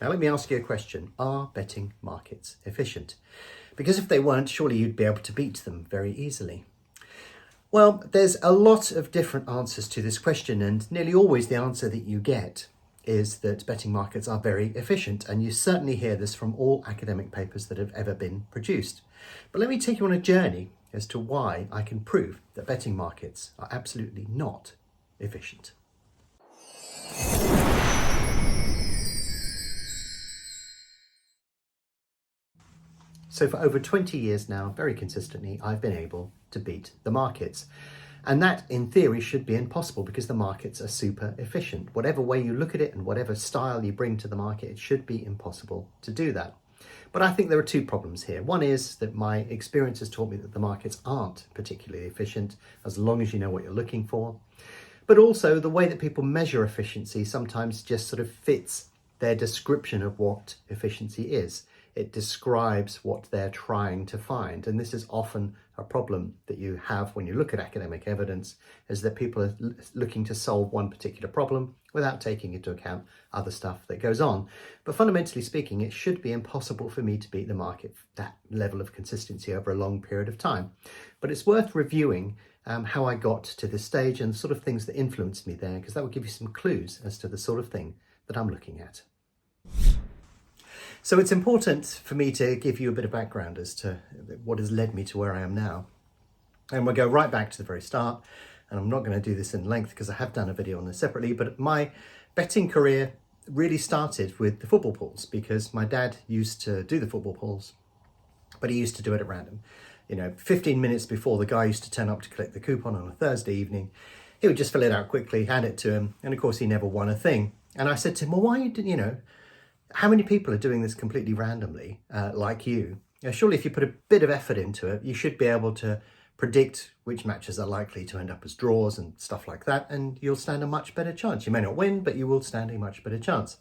Now let me ask you a question. Are betting markets efficient? Because if they weren't, surely you'd be able to beat them very easily. Well, there's a lot of different answers to this question, and nearly always the answer that you get is that betting markets are very efficient, and you certainly hear this from all academic papers that have ever been produced. But let me take you on a journey as to why I can prove that betting markets are absolutely not efficient. So for over 20 years now, very consistently, I've been able to beat the markets. And that, in theory, should be impossible because the markets are super efficient. Whatever way you look at it and whatever style you bring to the market, it should be impossible to do that. But I think there are two problems here. One is that my experience has taught me that the markets aren't particularly efficient as long as you know what you're looking for. But also the way that people measure efficiency sometimes just sort of fits their description of what efficiency is. It describes what they're trying to find. And this is often a problem that you have when you look at academic evidence, is that people are looking to solve one particular problem without taking into account other stuff that goes on. But fundamentally speaking, it should be impossible for me to beat the market, that level of consistency over a long period of time. But it's worth reviewing how I got to this stage and the sort of things that influenced me there, because that will give you some clues as to the sort of thing that I'm looking at. So it's important for me to give you a bit of background as to what has led me to where I am now. And we'll go right back to the very start. And I'm not going to do this in length because I have done a video on this separately, but my betting career really started with the football pools because my dad used to do the football pools, but he used to do it at random. 15 minutes before the guy used to turn up to collect the coupon on a Thursday evening, he would just fill it out quickly, hand it to him. And of course, he never won a thing. And I said to him, well, why didn't how many people are doing this completely randomly, like you? Surely if you put a bit of effort into it, you should be able to predict which matches are likely to end up as draws and stuff like that, and you'll stand a much better chance. You may not win, but you will stand a much better chance.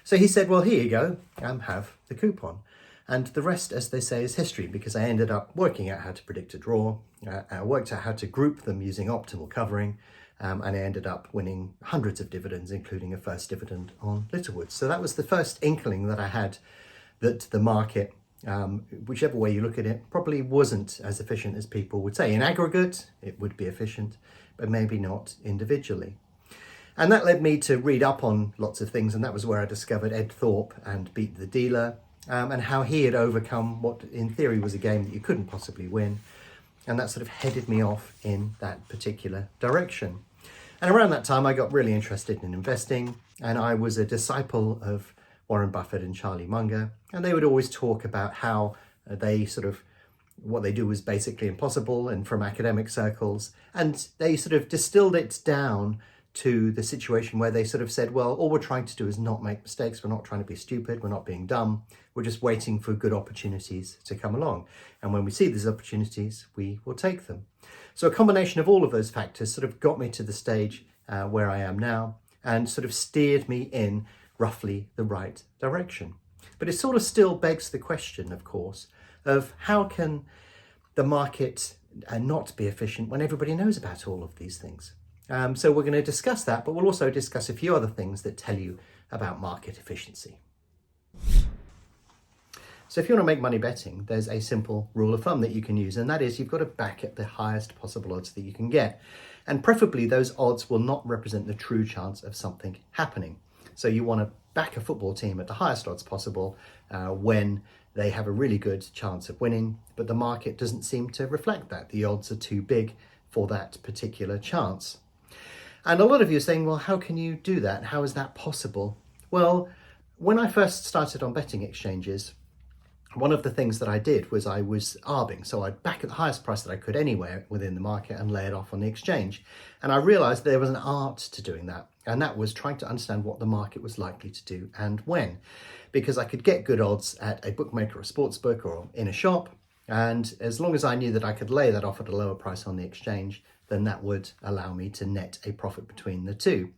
So he said, well, here you go, have the coupon. And the rest, as they say, is history, because I ended up working out how to predict a draw. I worked out how to group them using optimal covering. And I ended up winning hundreds of dividends, including a first dividend on Littlewoods. So that was the first inkling that I had that the market, whichever way you look at it, probably wasn't as efficient as people would say. In aggregate, it would be efficient, but maybe not individually. And that led me to read up on lots of things, and that was where I discovered Ed Thorpe and Beat the Dealer, and how he had overcome what in theory was a game that you couldn't possibly win. And that sort of headed me off in that particular direction. And around that time, I got really interested in investing, and I was a disciple of Warren Buffett and Charlie Munger. And they would always talk about how what they do was basically impossible and from academic circles. And they sort of distilled it down to the situation where they sort of said, well, all we're trying to do is not make mistakes. We're not trying to be stupid. We're not being dumb. We're just waiting for good opportunities to come along. And when we see these opportunities, we will take them. So a combination of all of those factors sort of got me to the stage where I am now and sort of steered me in roughly the right direction. But it sort of still begs the question, of course, of how can the market not be efficient when everybody knows about all of these things? So we're going to discuss that, but we'll also discuss a few other things that tell you about market efficiency. So if you want to make money betting, there's a simple rule of thumb that you can use, and that is you've got to back at the highest possible odds that you can get. And preferably those odds will not represent the true chance of something happening. So you want to back a football team at the highest odds possible when they have a really good chance of winning, but the market doesn't seem to reflect that. The odds are too big for that particular chance. And a lot of you are saying, well, how can you do that? How is that possible? Well, when I first started on betting exchanges, one of the things that I did was I was arbing. So I'd back at the highest price that I could anywhere within the market and lay it off on the exchange. And I realized there was an art to doing that. And that was trying to understand what the market was likely to do and when. Because I could get good odds at a bookmaker or a sports book or in a shop. And as long as I knew that I could lay that off at a lower price on the exchange, then that would allow me to net a profit between the two.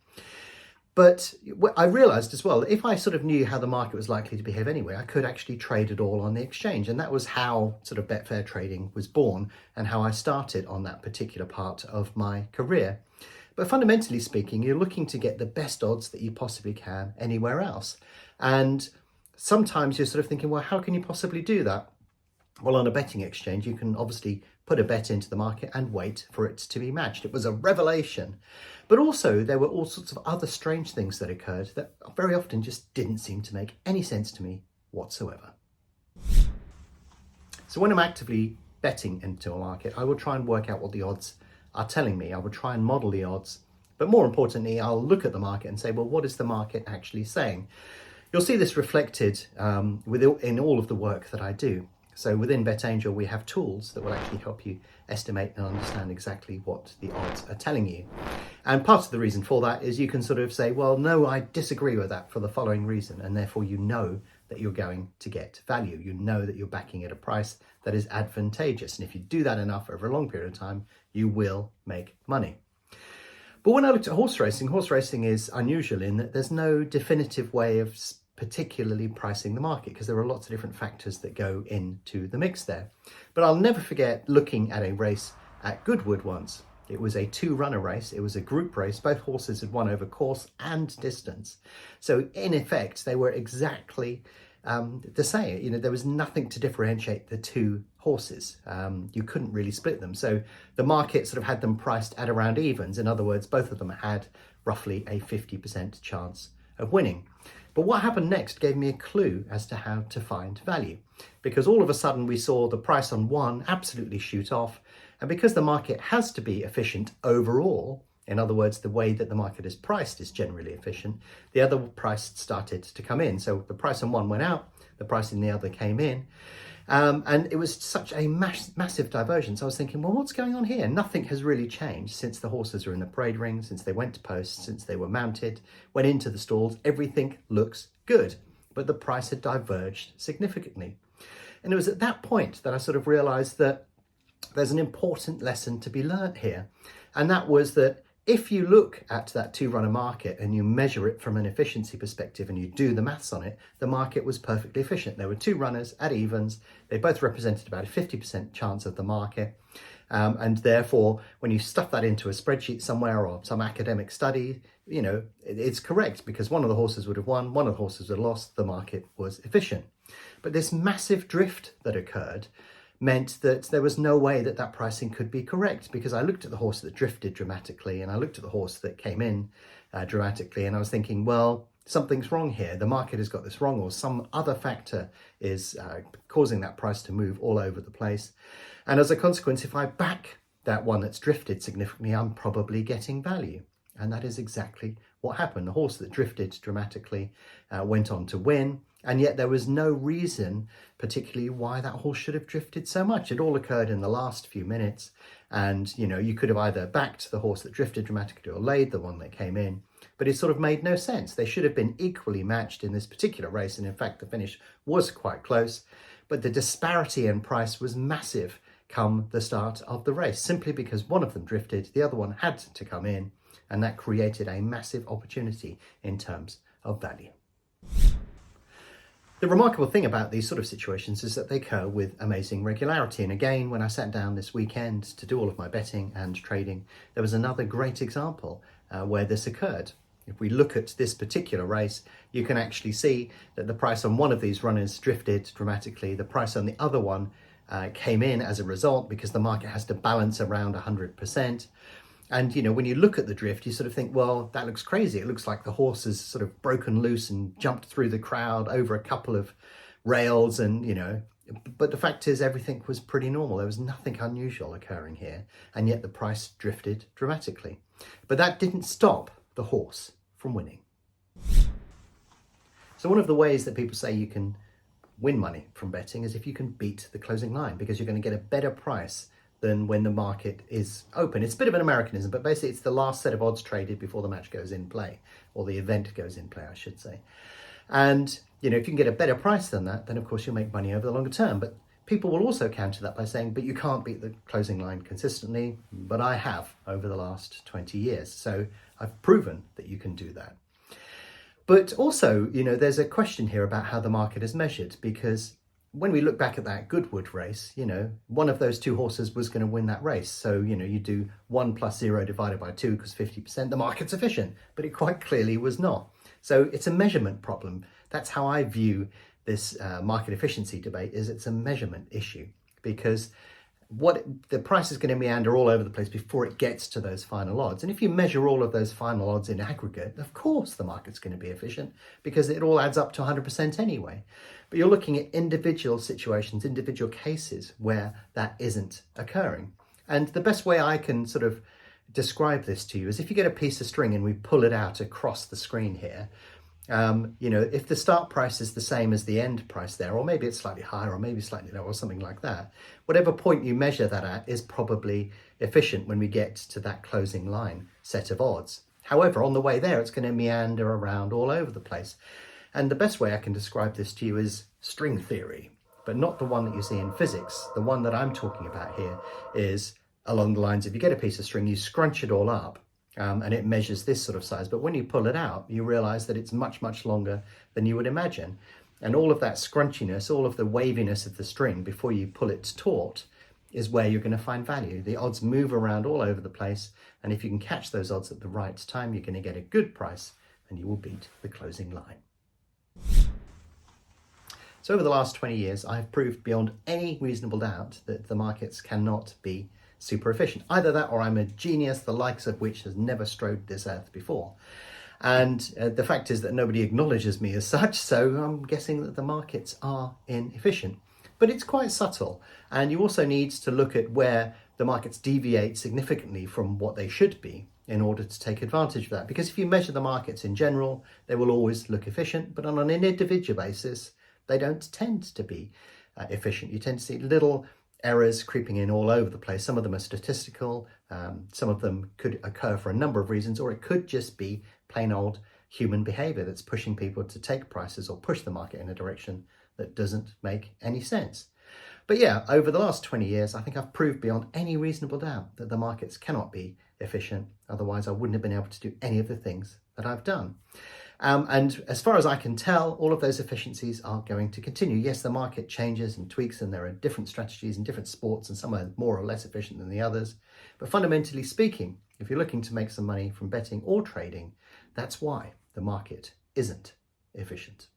But I realized as well, if I sort of knew how the market was likely to behave anyway, I could actually trade it all on the exchange. And that was how sort of Betfair trading was born and how I started on that particular part of my career. But fundamentally speaking, you're looking to get the best odds that you possibly can anywhere else. And sometimes you're sort of thinking, well, how can you possibly do that? Well, on a betting exchange, you can obviously put a bet into the market and wait for it to be matched. It was a revelation. But also there were all sorts of other strange things that occurred that very often just didn't seem to make any sense to me whatsoever. So when I'm actively betting into a market, I will try and work out what the odds are telling me. I will try and model the odds. But more importantly, I'll look at the market and say, well, what is the market actually saying? You'll see this reflected in all of the work that I do. So within BetAngel, we have tools that will actually help you estimate and understand exactly what the odds are telling you. And part of the reason for that is you can sort of say, well, no, I disagree with that for the following reason. And therefore you know that you're going to get value. You know that you're backing at a price that is advantageous. And if you do that enough over a long period of time, you will make money. But when I looked at horse racing is unusual in that there's no definitive way of particularly pricing the market because there are lots of different factors that go into the mix there. But I'll never forget looking at a race at Goodwood once. It was a 2-runner race. It was a group race. Both horses had won over course and distance. So in effect, they were exactly the same. You know, there was nothing to differentiate the two horses. You couldn't really split them. So the market sort of had them priced at around evens. In other words, both of them had roughly a 50% chance of winning. But what happened next gave me a clue as to how to find value, because all of a sudden we saw the price on one absolutely shoot off. And because the market has to be efficient overall, in other words, the way that the market is priced is generally efficient, the other price started to come in. So the price on one went out, the price in the other came in. And it was such a massive divergence. I was thinking, well, what's going on here? Nothing has really changed since the horses are in the parade ring, since they went to post, since they were mounted, went into the stalls. Everything looks good, but the price had diverged significantly. And it was at that point that I sort of realized that there's an important lesson to be learnt here. And that was that if you look at that 2-runner market and you measure it from an efficiency perspective and you do the maths on it, the market was perfectly efficient. There were 2 runners at evens. They both represented about a 50% chance of the market. And therefore, when you stuff that into a spreadsheet somewhere or some academic study, you know, it's correct because one of the horses would have won, one of the horses would have lost, the market was efficient. But this massive drift that occurred meant that there was no way that that pricing could be correct, because I looked at the horse that drifted dramatically and I looked at the horse that came in dramatically, and I was thinking, well, something's wrong here. The market has got this wrong, or some other factor is causing that price to move all over the place. And as a consequence, if I back that one that's drifted significantly, I'm probably getting value. And that is exactly what happened. The horse that drifted dramatically went on to win. And yet there was no reason particularly why that horse should have drifted so much. It all occurred in the last few minutes. And, you know, you could have either backed the horse that drifted dramatically or laid the one that came in. But it sort of made no sense. They should have been equally matched in this particular race. And in fact, the finish was quite close. But the disparity in price was massive come the start of the race, simply because one of them drifted, the other one had to come in. And that created a massive opportunity in terms of value. The remarkable thing about these sort of situations is that they occur with amazing regularity. And again, when I sat down this weekend to do all of my betting and trading, there was another great example where this occurred. If we look at this particular race, you can actually see that the price on one of these runners drifted dramatically. The price on the other one came in as a result, because the market has to balance around 100%. And, you know, when you look at the drift, you sort of think, well, that looks crazy. It looks like the horse has sort of broken loose and jumped through the crowd over a couple of rails and, you know, but the fact is everything was pretty normal. There was nothing unusual occurring here. And yet the price drifted dramatically. But that didn't stop the horse from winning. So one of the ways that people say you can win money from betting is if you can beat the closing line, because you're going to get a better price than when the market is open. It's a bit of an Americanism, but basically it's the last set of odds traded before the match goes in play, or the event goes in play, I should say. And, you know, if you can get a better price than that, then of course you'll make money over the longer term. But people will also counter that by saying, but you can't beat the closing line consistently. But I have over the last 20 years. So I've proven that you can do that. But also, you know, there's a question here about how the market is measured, because when we look back at that Goodwood race, you know, one of those 2 horses was going to win that race. So, you know, you do 1 plus 0 divided by 2 because 50%, the market's efficient, but it quite clearly was not. So it's a measurement problem. That's how I view this market efficiency debate is it's a measurement issue, because the price is going to meander all over the place before it gets to those final odds. And if you measure all of those final odds in aggregate, of course the market's going to be efficient, because it all adds up to 100% anyway. But you're looking at individual situations, individual cases where that isn't occurring. And the best way I can sort of describe this to you is if you get a piece of string and we pull it out across the screen here, if the start price is the same as the end price there, or maybe it's slightly higher or maybe slightly lower or something like that, whatever point you measure that at is probably efficient when we get to that closing line set of odds. However, on the way there, it's going to meander around all over the place. And the best way I can describe this to you is string theory, but not the one that you see in physics. The one that I'm talking about here is along the lines of you get a piece of string, you scrunch it all up, and it measures this sort of size. But when you pull it out, you realize that it's much, much longer than you would imagine. And all of that scrunchiness, all of the waviness of the string before you pull it taut is where you're going to find value. The odds move around all over the place. And if you can catch those odds at the right time, you're going to get a good price and you will beat the closing line. So over the last 20 years, I've proved beyond any reasonable doubt that the markets cannot be super efficient. Either that or I'm a genius, the likes of which has never strode this earth before. And the fact is that nobody acknowledges me as such, so I'm guessing that the markets are inefficient. But it's quite subtle, and you also need to look at where the markets deviate significantly from what they should be in order to take advantage of that. Because if you measure the markets in general, they will always look efficient, but on an individual basis, they don't tend to be efficient. You tend to see little errors creeping in all over the place. Some of them are statistical, some of them could occur for a number of reasons, or it could just be plain old human behavior that's pushing people to take prices or push the market in a direction that doesn't make any sense. But yeah, over the last 20 years, I think I've proved beyond any reasonable doubt that the markets cannot be efficient. Otherwise, I wouldn't have been able to do any of the things that I've done. And as far as I can tell, all of those efficiencies are going to continue. Yes, the market changes and tweaks, and there are different strategies and different sports, and some are more or less efficient than the others. But fundamentally speaking, if you're looking to make some money from betting or trading, that's why the market isn't efficient.